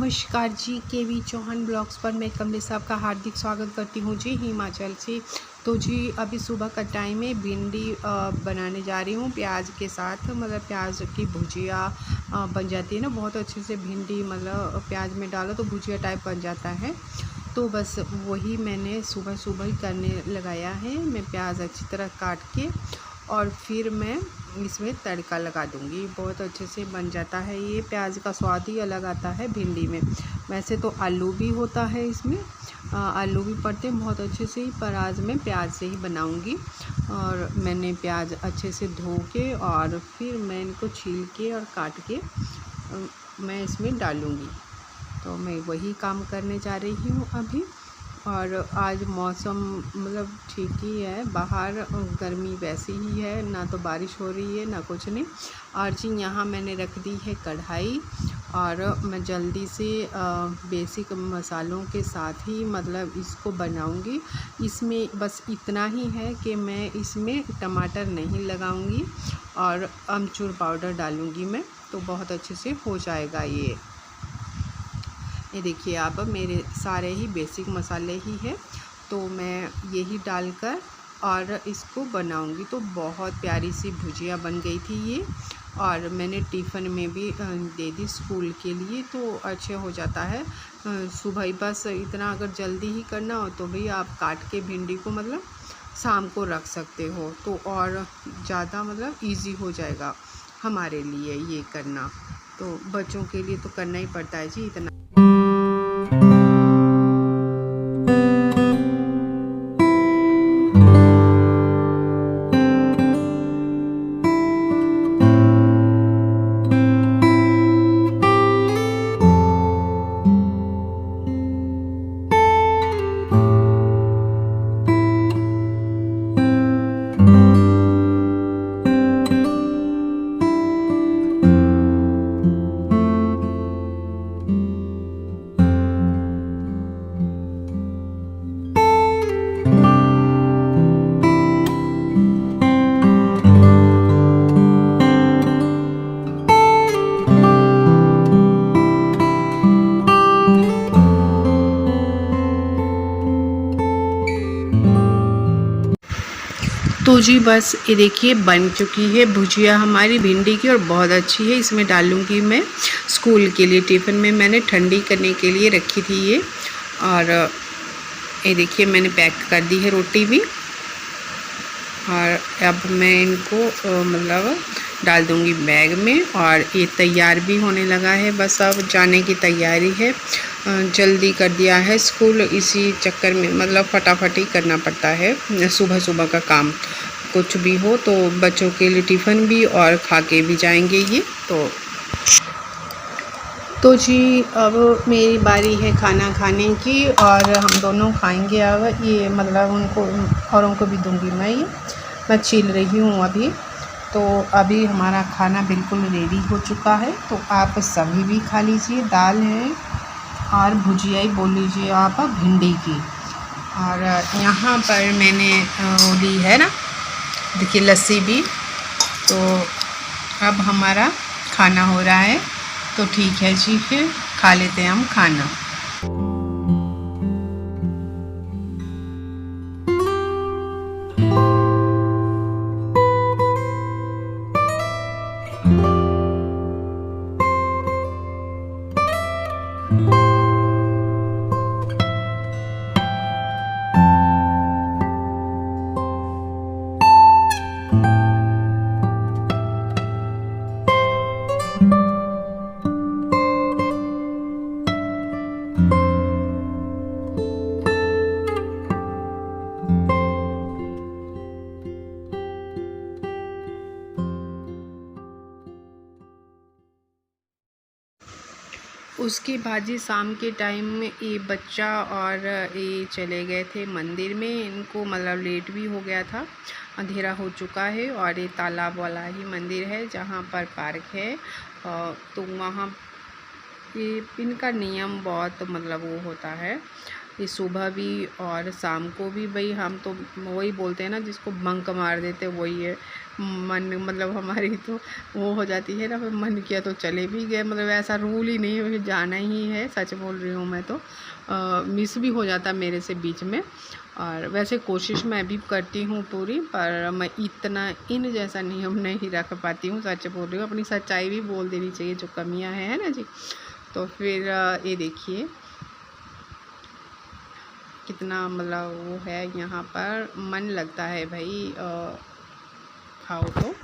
नमस्कार जी, केवी चौहान ब्लॉग्स पर मैं कमलेश साहब का हार्दिक स्वागत करती हूँ जी, हिमाचल से। तो जी अभी सुबह का टाइम है, भिंडी बनाने जा रही हूँ प्याज के साथ। मतलब प्याज की भुजिया बन जाती है ना बहुत अच्छे से। भिंडी मतलब प्याज में डालो तो भुजिया टाइप बन जाता है। तो बस वही मैंने सुबह सुबह ही करने लगाया है। मैं प्याज अच्छी तरह काट के और फिर मैं इसमें तड़का लगा दूंगी। बहुत अच्छे से बन जाता है ये। प्याज का स्वाद ही अलग आता है भिंडी में। वैसे तो आलू भी होता है इसमें, आलू भी पड़ते हैं बहुत अच्छे से ही, पर आज मैं प्याज से ही बनाऊंगी। और मैंने प्याज अच्छे से धो के और फिर मैं इनको छील के और काट के मैं इसमें डालूंगी। तो मैं वही काम करने जा रही हूँ अभी। और आज मौसम मतलब ठीक ही है, बाहर गर्मी वैसी ही है, ना तो बारिश हो रही है ना कुछ नहीं। और जी यहाँ मैंने रख दी है कढ़ाई और मैं जल्दी से बेसिक मसालों के साथ ही मतलब इसको बनाऊंगी। इसमें बस इतना ही है कि मैं इसमें टमाटर नहीं लगाऊंगी और अमचूर पाउडर डालूंगी मैं, तो बहुत अच्छे से हो जाएगा ये देखिए आप, मेरे सारे ही बेसिक मसाले ही है। तो मैं यही डालकर और इसको बनाऊंगी। तो बहुत प्यारी सी भुजिया बन गई थी ये। और मैंने टिफ़िन में भी दे दी स्कूल के लिए, तो अच्छे हो जाता है। सुबह बस इतना अगर जल्दी ही करना हो तो भाई आप काट के भिंडी को मतलब शाम को रख सकते हो, तो और ज़्यादा मतलब इजी हो जाएगा हमारे लिए ये करना। तो बच्चों के लिए तो करना ही पड़ता है जी इतना। तो जी बस ये देखिए बन चुकी है भुजिया हमारी भिंडी की, और बहुत अच्छी है। इसमें डालूंगी मैं स्कूल के लिए, टिफ़िन में मैंने ठंडी करने के लिए रखी थी ये। और ये देखिए मैंने पैक कर दी है रोटी भी। और अब मैं इनको मतलब डाल दूंगी बैग में। और ये तैयार भी होने लगा है, बस अब जाने की तैयारी है। जल्दी कर दिया है स्कूल, इसी चक्कर में मतलब फटाफट ही करना पड़ता है सुबह सुबह का काम। कुछ भी हो तो बच्चों के लिए टिफ़िन भी और खा के भी जाएंगे ये। तो जी अब मेरी बारी है खाना खाने की, और हम दोनों खाएंगे अब ये। मतलब उनको औरों को भी दूंगी मैं छील रही हूँ अभी। तो अभी हमारा खाना बिल्कुल रेडी हो चुका है, तो आप सभी भी खा लीजिए। दाल है और भुजिया ही बोल लीजिए आप भिंडी की। और यहाँ पर मैंने वो ली है ना, देखिए लस्सी भी। तो अब हमारा खाना हो रहा है, तो ठीक है जी, फिर खा लेते हैं हम खाना। उसके बाद जी शाम के टाइम में ये बच्चा और ये चले गए थे मंदिर में। इनको मतलब लेट भी हो गया था, अंधेरा हो चुका है। और ये तालाब वाला ही मंदिर है जहाँ पर पार्क है। तो वहाँ ये इनका नियम बहुत मतलब वो होता है, ये सुबह भी और शाम को भी। भाई हम तो वही बोलते हैं ना, जिसको बंक मार देते वही है। मन मतलब हमारी तो वो हो जाती है ना, फिर मन किया तो चले भी गए। मतलब ऐसा रूल ही नहीं है, फिर जाना ही है। सच बोल रही हूँ मैं तो। मिस भी हो जाता मेरे से बीच में। और वैसे कोशिश मैं भी करती हूँ पूरी, पर मैं इतना इन जैसा नियम नहीं रख पाती हूँ। सच बोल रही हूँ, अपनी सच्चाई भी बोल देनी चाहिए, जो कमियाँ हैं, है ना जी। तो फिर ये देखिए कितना मतलब वो है, यहाँ पर मन लगता है भाई खाओ तो।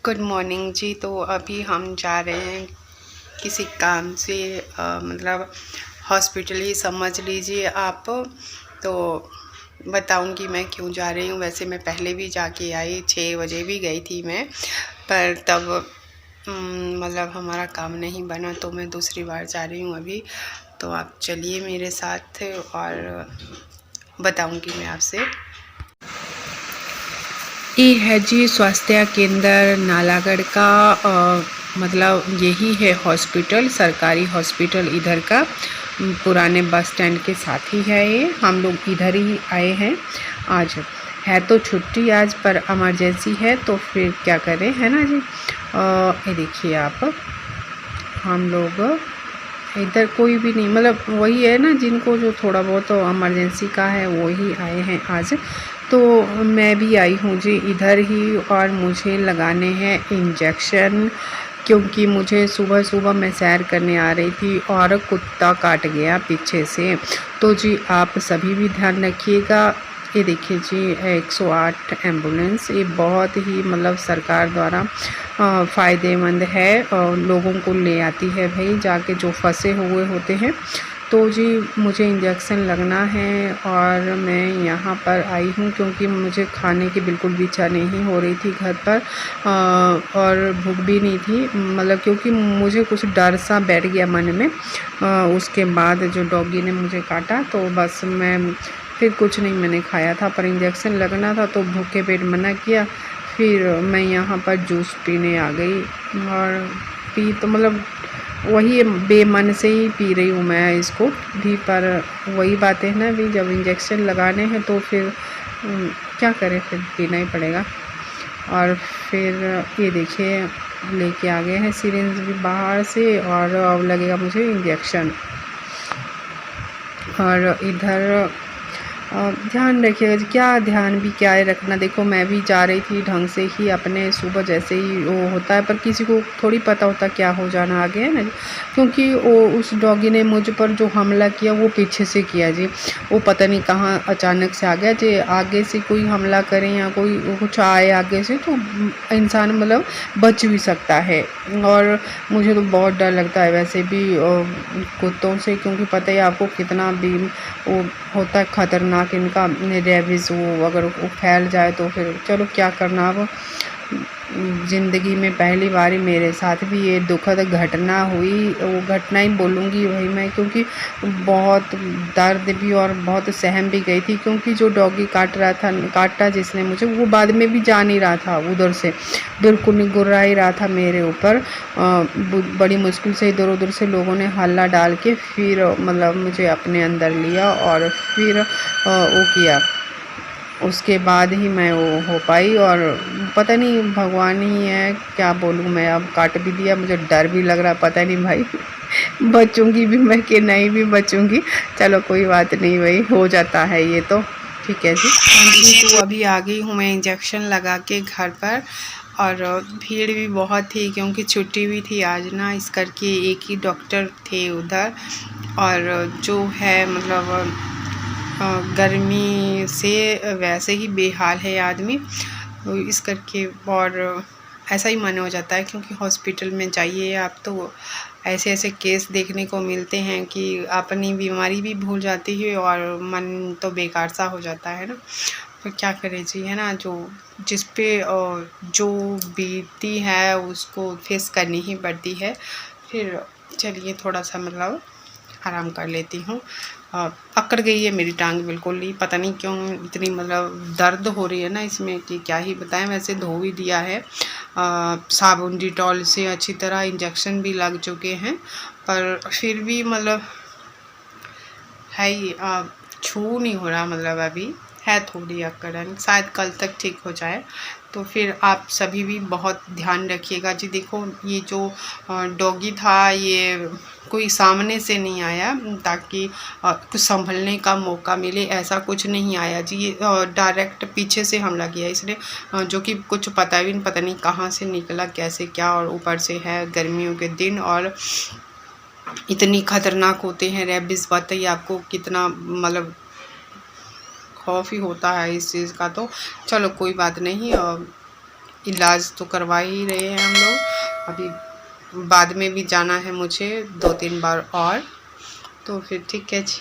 गुड मॉर्निंग जी। तो अभी हम जा रहे हैं किसी काम से, मतलब हॉस्पिटल ही समझ लीजिए आप। तो बताऊंगी मैं क्यों जा रही हूँ। वैसे मैं पहले भी जाके आई, 6 बजे भी गई थी मैं, पर तब मतलब हमारा काम नहीं बना, तो मैं दूसरी बार जा रही हूँ अभी। तो आप चलिए मेरे साथ और बताऊंगी मैं आपसे। ये है जी स्वास्थ्य केंद्र नालागढ़ का, मतलब यही है हॉस्पिटल, सरकारी हॉस्पिटल इधर का। पुराने बस स्टैंड के साथ ही है ये। हम लोग इधर ही आए हैं आज। है तो छुट्टी आज, पर इमरजेंसी है तो फिर क्या करें, है ना जी। ये देखिए आप, हम लोग इधर कोई भी नहीं, मतलब वही है ना, जिनको जो थोड़ा बहुत तो इमरजेंसी का है वो ही आए हैं आज। तो मैं भी आई हूँ जी इधर ही, और मुझे लगाने हैं इंजेक्शन, क्योंकि मुझे सुबह सुबह मैं सैर करने आ रही थी और कुत्ता काट गया पीछे से। तो जी आप सभी भी ध्यान रखिएगा। ये देखिए जी 108 एम्बुलेंस, ये बहुत ही मतलब सरकार द्वारा फ़ायदेमंद है, और लोगों को ले आती है भाई जाके जो फंसे हुए होते हैं। तो जी मुझे इंजेक्शन लगना है, और मैं यहाँ पर आई हूँ क्योंकि मुझे खाने की बिल्कुल भी इच्छा नहीं हो रही थी घर पर, और भूख भी नहीं थी, मतलब क्योंकि मुझे कुछ डर सा बैठ गया मन में। उसके बाद जो डॉगी ने मुझे काटा, तो बस मैं फिर कुछ नहीं मैंने खाया था, पर इंजेक्शन लगना था तो भूखे पेट मना किया। फिर मैं यहाँ पर जूस पीने आ गई, और पी तो मतलब वही बेमन से ही पी रही हूँ मैं इसको भी। पर वही बात है ना भी, जब इंजेक्शन लगाने हैं तो फिर क्या करें, फिर पीना ही पड़ेगा। और फिर ये देखिए लेके आ गए हैं सिरिंज भी बाहर से, और अब लगेगा मुझे इंजेक्शन। और इधर ध्यान रखिएगा जी, क्या ध्यान भी क्या है रखना। देखो मैं भी जा रही थी ढंग से ही अपने, सुबह जैसे ही वो होता है, पर किसी को थोड़ी पता होता क्या हो जाना आगे, है ना। क्योंकि वो उस डॉगी ने मुझ पर जो हमला किया वो पीछे से किया जी, वो पता नहीं कहाँ अचानक से आ गया जी। आगे से कोई हमला करे या कोई कुछ आए आगे से, तो इंसान मतलब बच भी सकता है। और मुझे तो बहुत डर लगता है वैसे भी कुत्तों से, क्योंकि पता ही आपको कितना भी वो होता है ख़तरनाक इनका रेबीज़। वो अगर वो फैल जाए तो फिर चलो क्या करना अब, ज़िंदगी में पहली बार ही मेरे साथ भी ये दुखद घटना हुई। वो घटना ही बोलूँगी वही मैं, क्योंकि बहुत दर्द भी और बहुत सहम भी गई थी, क्योंकि जो डॉगी काटा जिसने मुझे, वो बाद में भी जा नहीं रहा था उधर से, बिल्कुल नहीं गुर्रा ही रहा था मेरे ऊपर। बड़ी मुश्किल से इधर उधर से लोगों ने हल्ला डाल के फिर मतलब मुझे अपने अंदर लिया और फिर वो किया। उसके बाद ही मैं वो हो पाई। और पता नहीं भगवान ही है, क्या बोलूँ मैं, अब काट भी दिया, मुझे डर भी लग रहा, पता नहीं भाई बचूंगी भी मैं कि नहीं भी बचूंगी। चलो कोई बात नहीं भाई, हो जाता है ये तो, ठीक है जी। हाँ जी, तो अभी आ गई हूँ मैं इंजेक्शन लगा के घर पर। और भीड़ भी बहुत थी क्योंकि छुट्टी भी थी आज ना, इस करके एक ही डॉक्टर थे उधर। और जो है मतलब गर्मी से वैसे ही बेहाल है आदमी, तो इस करके और ऐसा ही मन हो जाता है, क्योंकि हॉस्पिटल में जाइए आप तो ऐसे ऐसे केस देखने को मिलते हैं कि अपनी बीमारी भी भूल जाती है और मन तो बेकार सा हो जाता है ना। तो क्या करें जी, है ना, जो जिस पे जो बीतती है उसको फेस करनी ही पड़ती है। फिर चलिए थोड़ा सा मतलब आराम कर लेती हूँ। अकड़ गई है मेरी टांग बिल्कुल ही, पता नहीं क्यों इतनी मतलब दर्द हो रही है ना इसमें कि क्या ही बताएं। वैसे धो भी दिया है साबुन डिटॉल से अच्छी तरह, इंजेक्शन भी लग चुके हैं, पर फिर भी मतलब है ही छू नहीं हो रहा, मतलब अभी है थोड़ी अकड़न, शायद कल तक ठीक हो जाए। तो फिर आप सभी भी बहुत ध्यान रखिएगा जी। देखो ये जो डॉगी था ये कोई सामने से नहीं आया ताकि कुछ संभलने का मौका मिले, ऐसा कुछ नहीं आया जी। ये डायरेक्ट पीछे से हमला किया इसने, जो कि कुछ पता भी नहीं, पता नहीं कहाँ से निकला कैसे क्या। और ऊपर से है गर्मियों के दिन और इतनी खतरनाक होते हैं रेबीज़, बताइए आपको कितना मतलब खौफ ही होता है इस चीज़ का। तो चलो कोई बात नहीं, इलाज तो करवा ही रहे हैं हम लोग। अभी बाद में भी जाना है मुझे 2-3 बार और, तो फिर ठीक है जी।